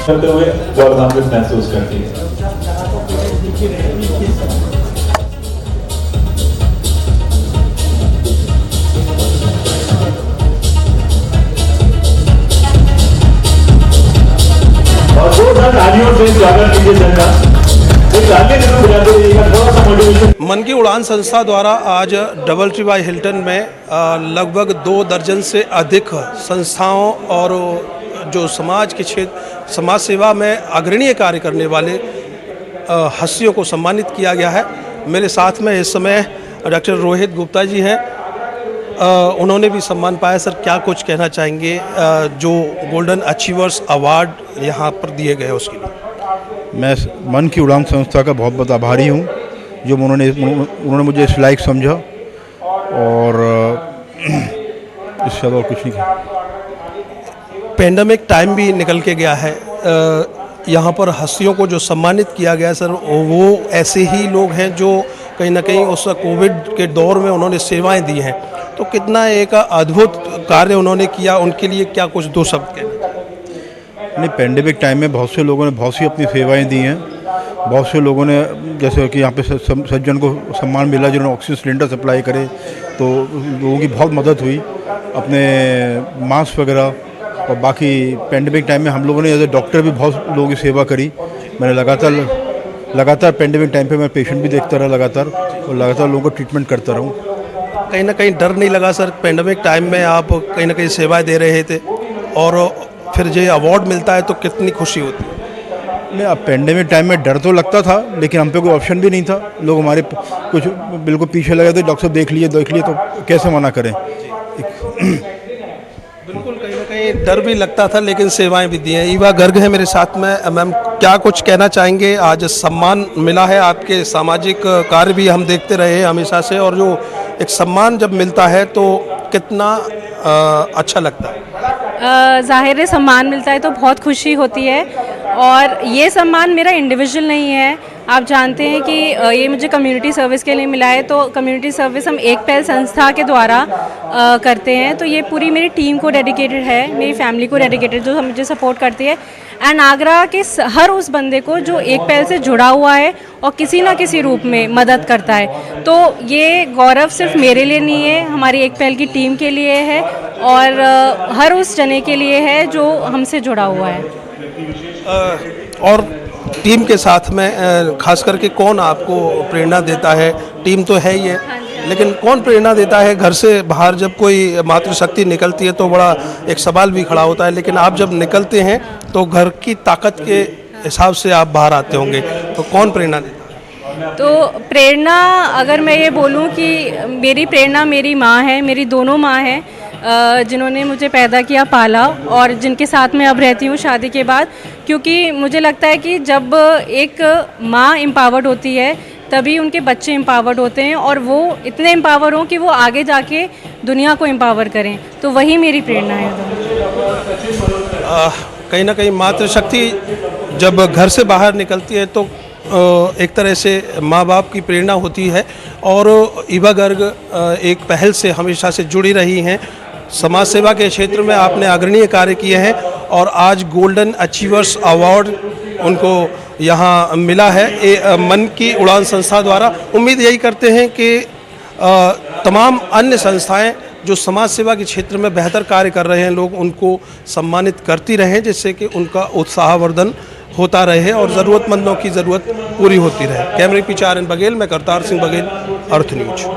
करते हुए गौरवान्वित महसूस करती है। और जोरदार तालियों से स्वागत कीजिए जनता। मन की उड़ान संस्था द्वारा आज डबल हिल्टन में लगभग 2 दर्जन से अधिक संस्थाओं और जो समाज के क्षेत्र समाज सेवा में अग्रणीय कार्य करने वाले हस्तियों को सम्मानित किया गया है। मेरे साथ में इस समय डॉक्टर रोहित गुप्ता जी हैं, उन्होंने भी सम्मान पाया। सर, क्या कुछ कहना चाहेंगे जो गोल्डन अचीवर्स अवार्ड यहाँ पर दिए गए उसके लिए? मैं मन की उड़ान संस्था का बहुत बहुत आभारी हूँ जो उन्होंने मुझे इस लायक समझा, और इससे और कुछ नहीं कहा। पेंडेमिक टाइम भी निकल के गया है, यहाँ पर हस्तियों को जो सम्मानित किया गया सर, वो ऐसे ही लोग हैं जो कहीं ना कहीं उस कोविड के दौर में उन्होंने सेवाएं दी हैं। तो कितना एक अद्भुत कार्य उन्होंने किया, उनके लिए क्या कुछ 2 शब्द कहना? नहीं, पेंडेमिक टाइम में बहुत से लोगों ने बहुत सी अपनी सेवाएं दी हैं। बहुत से लोगों ने, जैसे कि यहाँ पे सज्जन को सम्मान मिला जिन्होंने ऑक्सीजन सिलेंडर सप्लाई करे, तो लोगों की बहुत मदद हुई, अपने मास्क वगैरह। और बाकी पेंडेमिक टाइम में हम लोगों ने एज ए डॉक्टर भी बहुत लोगों की सेवा करी। मैंने लगातार पेंडेमिक टाइम पे मैं पेशेंट भी देखता रहा लगातार, और लगातार लोगों को ट्रीटमेंट करता रहूँ। कहीं ना कहीं डर नहीं लगा सर? पेंडेमिक टाइम में आप कहीं ना कहीं सेवाएं दे रहे थे और फिर जो अवार्ड मिलता है तो कितनी खुशी होती है? नहीं, अब पेंडेमिक टाइम में डर तो लगता था, लेकिन हम पे कोई ऑप्शन भी नहीं था। लोग हमारे कुछ बिल्कुल पीछे लगे थे, डॉक्टर साहब देख लिए तो कैसे मना करें। बिल्कुल, कहीं ना कहीं डर भी लगता था, लेकिन सेवाएं भी दी हैं। ईवा गर्ग है मेरे साथ में। मैम, क्या कुछ कहना चाहेंगे? आज सम्मान मिला है, आपके सामाजिक कार्य भी हम देखते रहे हमेशा से, और जो एक सम्मान जब मिलता है तो कितना अच्छा लगता है? ज़ाहिर है, सम्मान मिलता है तो बहुत खुशी होती है। और ये सम्मान मेरा इंडिविजुअल नहीं है, आप जानते हैं कि ये मुझे कम्युनिटी सर्विस के लिए मिला है। तो कम्युनिटी सर्विस हम एक पहल संस्था के द्वारा करते हैं, तो ये पूरी मेरी टीम को डेडिकेटेड है, मेरी फैमिली को डेडिकेटेड, जो मुझे सपोर्ट करती है। एंड आगरा के हर उस बंदे को जो एक पहल से जुड़ा हुआ है और किसी ना किसी रूप में मदद करता है। तो ये गौरव सिर्फ मेरे लिए नहीं है, हमारी एक पहल की टीम के लिए है, और हर उस जने के लिए है जो हमसे जुड़ा हुआ है। और टीम के साथ में खास करके कौन आपको प्रेरणा देता है? टीम तो है ही है, लेकिन कौन प्रेरणा देता है? घर से बाहर जब कोई मातृशक्ति निकलती है तो बड़ा एक सवाल भी खड़ा होता है, लेकिन आप जब निकलते हैं तो घर की ताकत के हिसाब से आप बाहर आते होंगे, तो कौन प्रेरणा देता है? तो प्रेरणा, अगर मैं ये बोलूँ कि मेरी प्रेरणा मेरी माँ है, मेरी दोनों माँ हैं, जिन्होंने मुझे पैदा किया, पाला, और जिनके साथ मैं अब रहती हूँ शादी के बाद। क्योंकि मुझे लगता है कि जब एक माँ एम्पावर्ड होती है तभी उनके बच्चे एम्पावर्ड होते हैं, और वो इतने एम्पावर हों कि वो आगे जाके दुनिया को एम्पावर करें। तो वही मेरी प्रेरणा है। कहीं ना कहीं मातृशक्ति जब घर से बाहर निकलती है तो एक तरह से माँ बाप की प्रेरणा होती है। और ईवा गर्ग एक पहल से हमेशा से जुड़ी रही हैं। समाज सेवा के क्षेत्र में आपने अग्रणीय कार्य किए हैं, और आज गोल्डन अचीवर्स अवार्ड उनको यहाँ मिला है मन की उड़ान संस्था द्वारा। उम्मीद यही करते हैं कि तमाम अन्य संस्थाएं जो समाज सेवा के क्षेत्र में बेहतर कार्य कर रहे हैं, लोग उनको सम्मानित करती रहें, जिससे कि उनका उत्साहवर्धन होता रहे और ज़रूरतमंदों की ज़रूरत पूरी होती रहे। कैमरे पीछे आर एन बघेल, मैं करतार सिंह बघेल, अर्थ न्यूज।